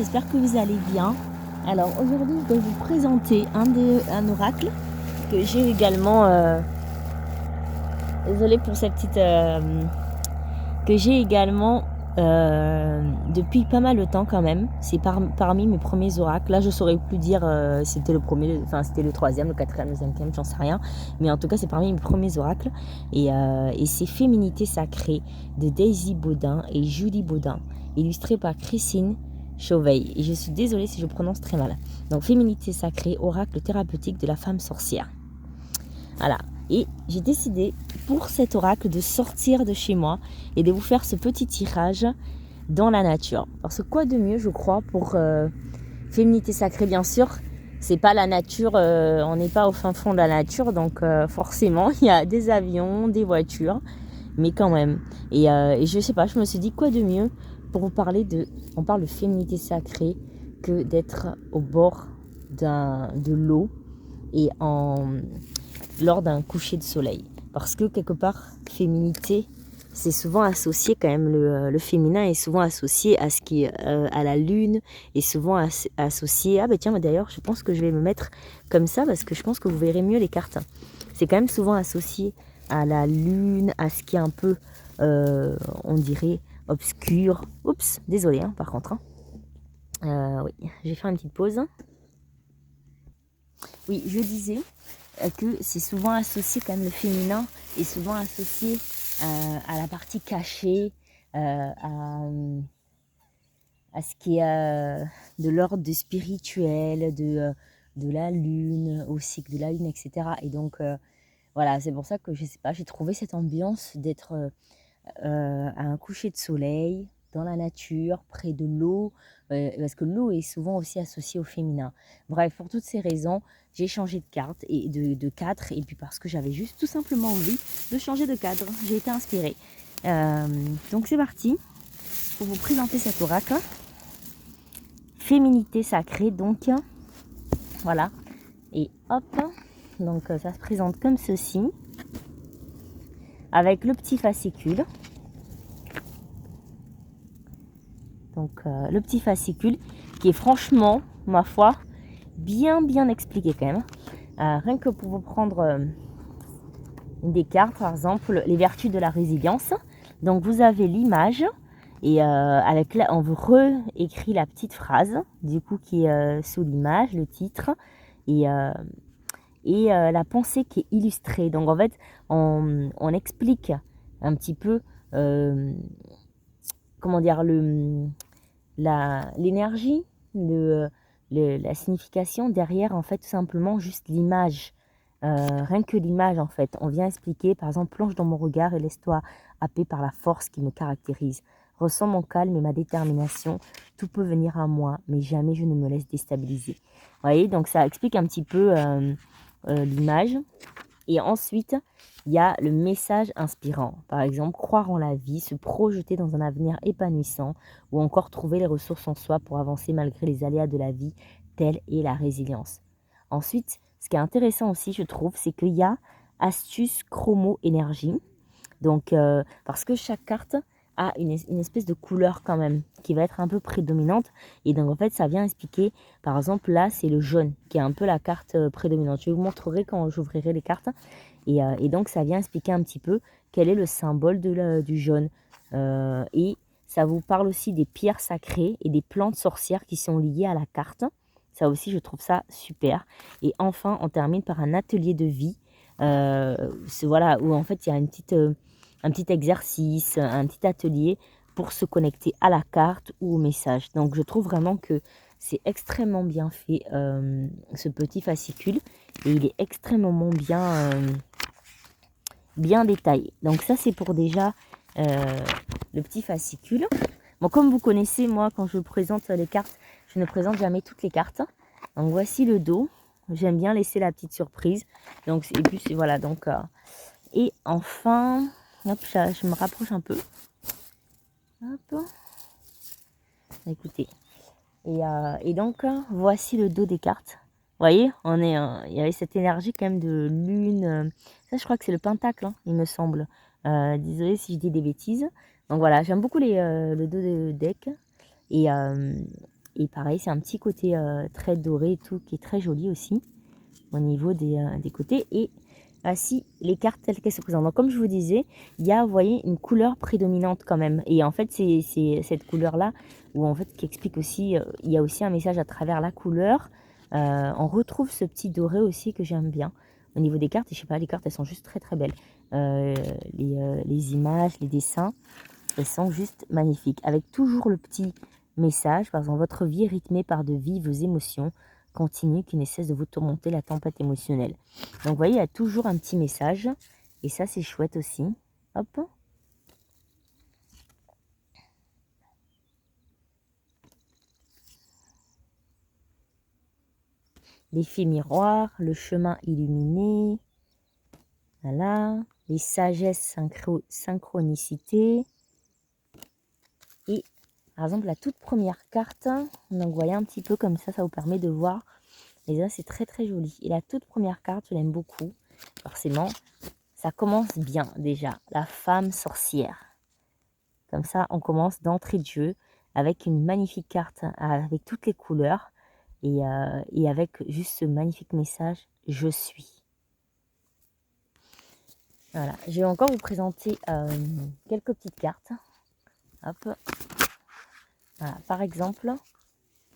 j'espère que vous allez bien. Alors aujourd'hui, je vais vous présenter un oracle que j'ai également, désolée pour cette petite, que j'ai également depuis pas mal de temps quand même. C'est parmi mes premiers oracles. Là, je saurais plus dire c'était le premier, enfin c'était le troisième, le quatrième, le cinquième, j'en sais rien. Mais en tout cas, c'est parmi mes premiers oracles. Et c'est Féminité sacrée de Daisy Baudin et Julie Baudin, illustré par Christine Chauveil. Et je suis désolée si je prononce très mal. Donc, Féminité sacrée, oracle thérapeutique de la femme sorcière. Voilà. Et j'ai décidé pour cet oracle de sortir de chez moi et de vous faire ce petit tirage dans la nature. Parce que quoi de mieux, je crois, pour Féminité sacrée, bien sûr, c'est pas la nature, on n'est pas au fin fond de la nature, donc forcément, il y a des avions, des voitures, mais quand même. Et je sais pas, je me suis dit quoi de mieux pour vous parler on parle de féminité sacrée, que d'être au bord de l'eau et lors d'un coucher de soleil. Parce que quelque part, féminité, c'est souvent associé quand même, le féminin est souvent associé à ce qui est à la lune, et souvent associé, ah ben tiens, d'ailleurs, je pense que je vais me mettre comme ça, parce que je pense que vous verrez mieux les cartes. C'est quand même souvent associé à la lune, à ce qui est un peu, on dirait, obscur. Oups, désolé, hein, par contre. Oui, je vais faire une petite pause. Oui, je disais que c'est souvent associé, quand même, le féminin est souvent associé à la partie cachée, à ce qui est de l'ordre du spirituel, de la lune, au cycle de la lune, etc. Et donc, voilà, c'est pour ça que, je sais pas, j'ai trouvé cette ambiance d'être à un coucher de soleil, dans la nature, près de l'eau, parce que l'eau est souvent aussi associée au féminin. Bref, pour toutes ces raisons, j'ai changé de carte et de cadre, et puis parce que j'avais juste tout simplement envie de changer de cadre. J'ai été inspirée. Donc c'est parti pour vous présenter cet oracle. Féminité sacrée, donc voilà. Et hop, donc ça se présente comme ceci, avec le petit fascicule. Donc le petit fascicule qui est franchement, ma foi, bien expliqué quand même. Rien que pour vous prendre une des cartes, par exemple, les vertus de la résilience. Donc vous avez l'image et avec là on vous réécrit la petite phrase du coup qui est sous l'image, le titre et la pensée qui est illustrée. Donc en fait on explique un petit peu comment dire l'énergie, la signification derrière, en fait, tout simplement juste l'image. Rien que l'image, en fait. On vient expliquer, par exemple, plonge dans mon regard et laisse-toi happer par la force qui me caractérise. Ressens mon calme et ma détermination. Tout peut venir à moi, mais jamais je ne me laisse déstabiliser. Vous voyez, donc ça explique un petit peu l'image. Et ensuite, il y a le message inspirant. Par exemple, croire en la vie, se projeter dans un avenir épanouissant ou encore trouver les ressources en soi pour avancer malgré les aléas de la vie, telle est la résilience. Ensuite, ce qui est intéressant aussi, je trouve, c'est qu'il y a astuce chromo énergie. Donc, parce que chaque carte a une espèce de couleur quand même qui va être un peu prédominante. Et donc, en fait, ça vient expliquer, par exemple, là, c'est le jaune qui est un peu la carte prédominante. Je vous montrerai quand j'ouvrirai les cartes. Et donc, ça vient expliquer un petit peu quel est le symbole du jaune. Et ça vous parle aussi des pierres sacrées et des plantes sorcières qui sont liées à la carte. Ça aussi, je trouve ça super. Et enfin, on termine par un atelier de vie. Voilà, où en fait, il y a un petit exercice, un petit atelier pour se connecter à la carte ou au message. Donc, je trouve vraiment que c'est extrêmement bien fait, ce petit fascicule. Et il est extrêmement bien détaillé. Donc, ça, c'est pour déjà le petit fascicule. Bon, comme vous connaissez, moi, quand je présente les cartes, je ne présente jamais toutes les cartes. Donc, voici le dos. J'aime bien laisser la petite surprise. Donc, et puis, voilà. Donc, et enfin, hop, je me rapproche un peu. Hop. Écoutez. Et donc, voici le dos des cartes. Vous voyez, il y avait cette énergie quand même de lune. Ça, je crois que c'est le pentacle, hein, il me semble. Désolée si je dis des bêtises. Donc voilà, j'aime beaucoup le dos de deck. Et Et pareil, c'est un petit côté très doré et tout, qui est très joli aussi, au niveau des côtés. Et ainsi, les cartes telles qu'elles se présentent. Donc, comme je vous disais, il y a, vous voyez, une couleur prédominante quand même. Et en fait, c'est cette couleur-là, où en fait, qui explique aussi, il y a aussi un message à travers la couleur. On retrouve ce petit doré aussi que j'aime bien. Au niveau des cartes, je sais pas, les cartes, elles sont juste très très belles. Les images, les dessins, elles sont juste magnifiques. Avec toujours le petit message, par exemple, votre vie est rythmée par de vives émotions continues qui ne cessent de vous tourmenter la tempête émotionnelle. Donc, vous voyez, il y a toujours un petit message. Et ça, c'est chouette aussi. Hop. L'effet miroir, le chemin illuminé. Voilà. Les sagesses synchronicité. Et par exemple, la toute première carte, donc vous voyez un petit peu comme ça vous permet de voir. Et là, c'est très très joli. Et la toute première carte, je l'aime beaucoup. Forcément, ça commence bien déjà. La femme sorcière. Comme ça, on commence d'entrée de jeu avec une magnifique carte avec toutes les couleurs et avec juste ce magnifique message « Je suis ». Voilà, je vais encore vous présenter quelques petites cartes. Hop. Voilà. Par exemple,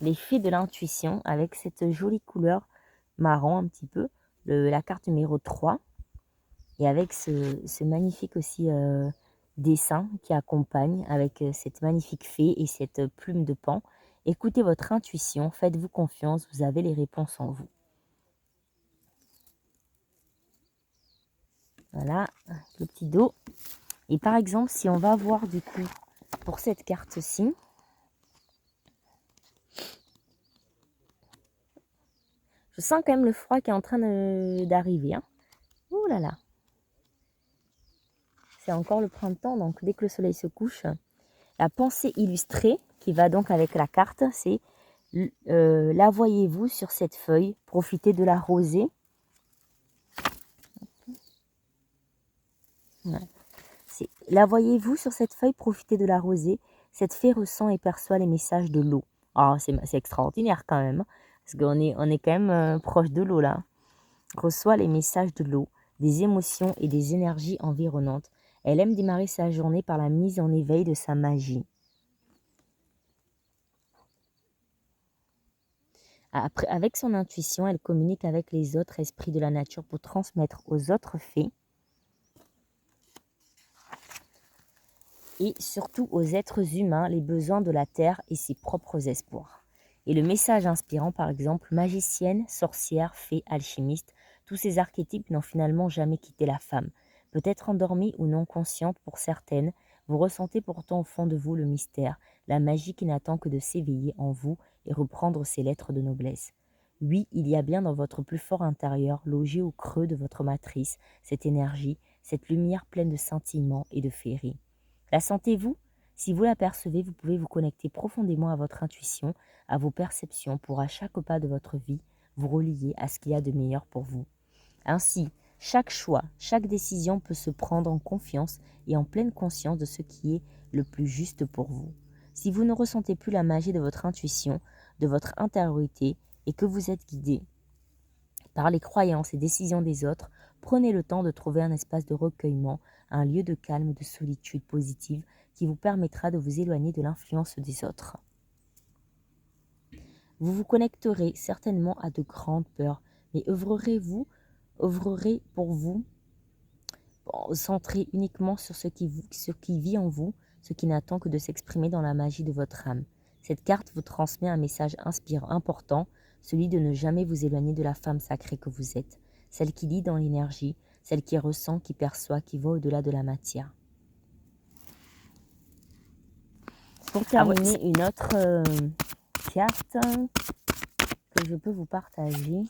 les fées de l'intuition avec cette jolie couleur marron un petit peu, la carte numéro 3. Et avec ce magnifique aussi dessin qui accompagne avec cette magnifique fée et cette plume de pan. Écoutez votre intuition, faites-vous confiance, vous avez les réponses en vous. Voilà, le petit dos. Et par exemple, si on va voir du coup pour cette carte-ci, je sens quand même le froid qui est en train d'arriver. Hein. Ouh là là. C'est encore le printemps, donc dès que le soleil se couche, la pensée illustrée qui va donc avec la carte, c'est la voyez-vous sur cette feuille, profitez de la rosée. Voilà. La voyez-vous sur cette feuille, profitez de la rosée. Cette fée ressent et perçoit les messages de l'eau. Oh, c'est extraordinaire quand même, parce qu'on est, on est quand même proche de l'eau là. Reçoit les messages de l'eau, des émotions et des énergies environnantes. Elle aime démarrer sa journée par la mise en éveil de sa magie. Après, avec son intuition, elle communique avec les autres esprits de la nature pour transmettre aux autres fées et surtout aux êtres humains les besoins de la terre et ses propres espoirs. Et le message inspirant, par exemple, magicienne, sorcière, fée, alchimiste, tous ces archétypes n'ont finalement jamais quitté la femme. Peut-être endormie ou non consciente pour certaines, vous ressentez pourtant au fond de vous le mystère, la magie qui n'attend que de s'éveiller en vous et reprendre ses lettres de noblesse. Oui, il y a bien dans votre plus fort intérieur, logé au creux de votre matrice, cette énergie, cette lumière pleine de scintillements et de féerie. La sentez-vous? Si vous la percevez, vous pouvez vous connecter profondément à votre intuition, à vos perceptions pour à chaque pas de votre vie vous relier à ce qu'il y a de meilleur pour vous. Ainsi, chaque choix, chaque décision peut se prendre en confiance et en pleine conscience de ce qui est le plus juste pour vous. Si vous ne ressentez plus la magie de votre intuition, de votre intériorité et que vous êtes guidé par les croyances et décisions des autres, prenez le temps de trouver un espace de recueillement, un lieu de calme et de solitude positive qui vous permettra de vous éloigner de l'influence des autres. Vous vous connecterez certainement à de grandes peurs, mais œuvrerez pour vous, centré uniquement sur ce qui vit en vous, ce qui n'attend que de s'exprimer dans la magie de votre âme. Cette carte vous transmet un message inspirant important, celui de ne jamais vous éloigner de la femme sacrée que vous êtes, celle qui lit dans l'énergie, celle qui ressent, qui perçoit, qui va au-delà de la matière. Pour terminer, une autre carte que je peux vous partager.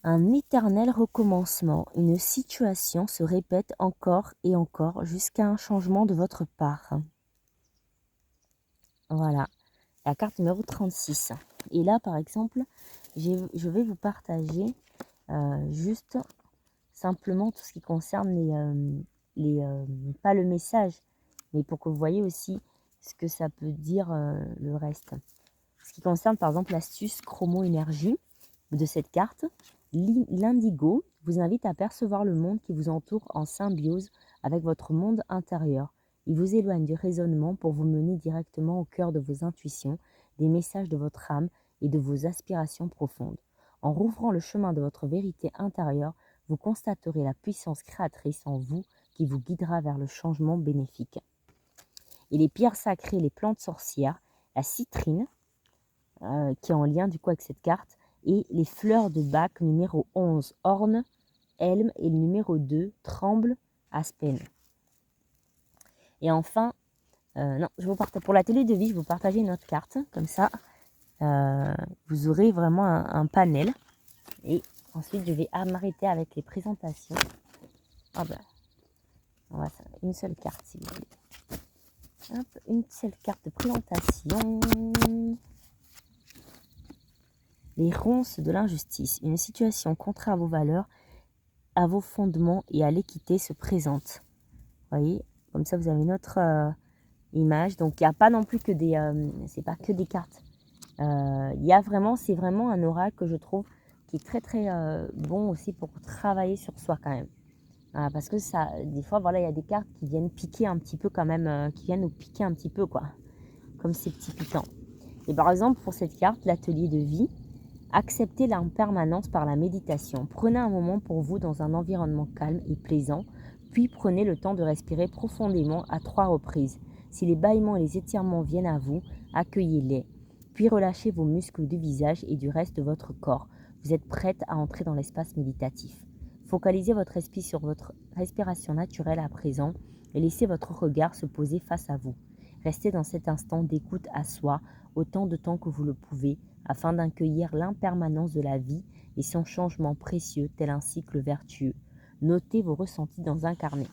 Un éternel recommencement. Une situation se répète encore et encore jusqu'à un changement de votre part. Voilà, la carte numéro 36. Et là, par exemple, je vais vous partager juste simplement tout ce qui concerne pas le message, mais pour que vous voyez aussi ce que ça peut dire le reste. Ce qui concerne par exemple l'astuce chromo-énergie de cette carte, l'indigo vous invite à percevoir le monde qui vous entoure en symbiose avec votre monde intérieur. Il vous éloigne du raisonnement pour vous mener directement au cœur de vos intuitions, des messages de votre âme et de vos aspirations profondes. En rouvrant le chemin de votre vérité intérieure, vous constaterez la puissance créatrice en vous qui vous guidera vers le changement bénéfique. Et les pierres sacrées, les plantes sorcières, la citrine, qui est en lien du coup avec cette carte, et les fleurs de Bach numéro 11, orne, elme, et le numéro 2, tremble, aspen. Et enfin, non, pour la télé de vie, je vous partager une autre carte, comme ça, vous aurez vraiment un panel. Et ensuite, je vais m'arrêter avec les présentations. Ah ben, on va faire une seule carte, si vous voulez. Hop, une seule carte de présentation. Les ronces de l'injustice. Une situation contraire à vos valeurs, à vos fondements et à l'équité se présente. Vous voyez, comme ça, vous avez une autre image. Donc, il n'y a pas non plus que des... c'est pas que des cartes. Il y a vraiment... C'est vraiment un oracle que je trouve qui est très, très bon aussi pour travailler sur soi quand même. Parce que ça, des fois, voilà, il y a des cartes qui viennent piquer un petit peu quand même, qui viennent nous piquer un petit peu, quoi. Comme ces petits piquants. Et par exemple, pour cette carte, l'atelier de vie, acceptez l'impermanence par la méditation. Prenez un moment pour vous dans un environnement calme et plaisant, puis prenez le temps de respirer profondément à 3 reprises. Si les bâillements et les étirements viennent à vous, accueillez-les. Puis relâchez vos muscles du visage et du reste de votre corps. Vous êtes prête à entrer dans l'espace méditatif. Focalisez votre esprit sur votre respiration naturelle à présent et laissez votre regard se poser face à vous. Restez dans cet instant d'écoute à soi autant de temps que vous le pouvez afin d'accueillir l'impermanence de la vie et son changement précieux tel un cycle vertueux. Notez vos ressentis dans un carnet.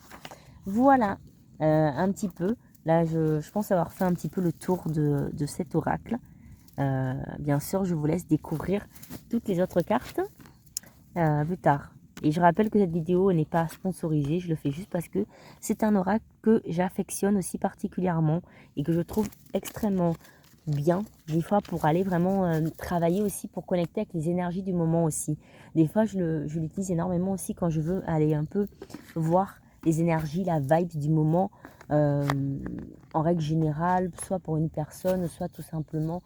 Voilà, un petit peu. Là, je pense avoir fait un petit peu le tour de cet oracle. Bien sûr, je vous laisse découvrir toutes les autres cartes plus tard. Et je rappelle que cette vidéo n'est pas sponsorisée, je le fais juste parce que c'est un oracle que j'affectionne aussi particulièrement et que je trouve extrêmement bien, des fois pour aller vraiment travailler aussi, pour connecter avec les énergies du moment aussi. Des fois, je l'utilise énormément aussi quand je veux aller un peu voir les énergies, la vibe du moment en règle générale, soit pour une personne, soit tout simplement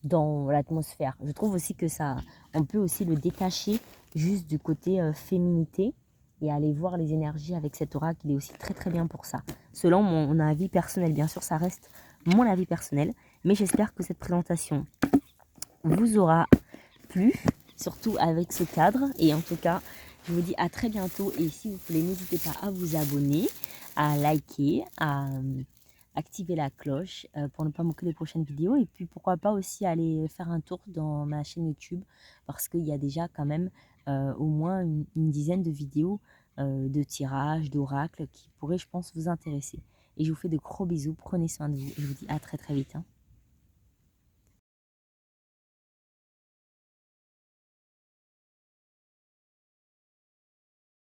dans l'atmosphère. Je trouve aussi que ça, on peut aussi le détacher juste du côté féminité et aller voir les énergies avec cet oracle. Il est aussi très très bien pour ça. Selon mon avis personnel, bien sûr, ça reste mon avis personnel, mais j'espère que cette présentation vous aura plu, surtout avec ce cadre. Et en tout cas, je vous dis à très bientôt. Et si vous voulez, n'hésitez pas à vous abonner, à liker, à activer la cloche pour ne pas manquer les prochaines vidéos. Et puis pourquoi pas aussi aller faire un tour dans ma chaîne YouTube parce qu'il y a déjà quand même au moins une dizaine de vidéos de tirages, d'oracles qui pourraient, je pense, vous intéresser. Et je vous fais de gros bisous. Prenez soin de vous. Et je vous dis à très très vite.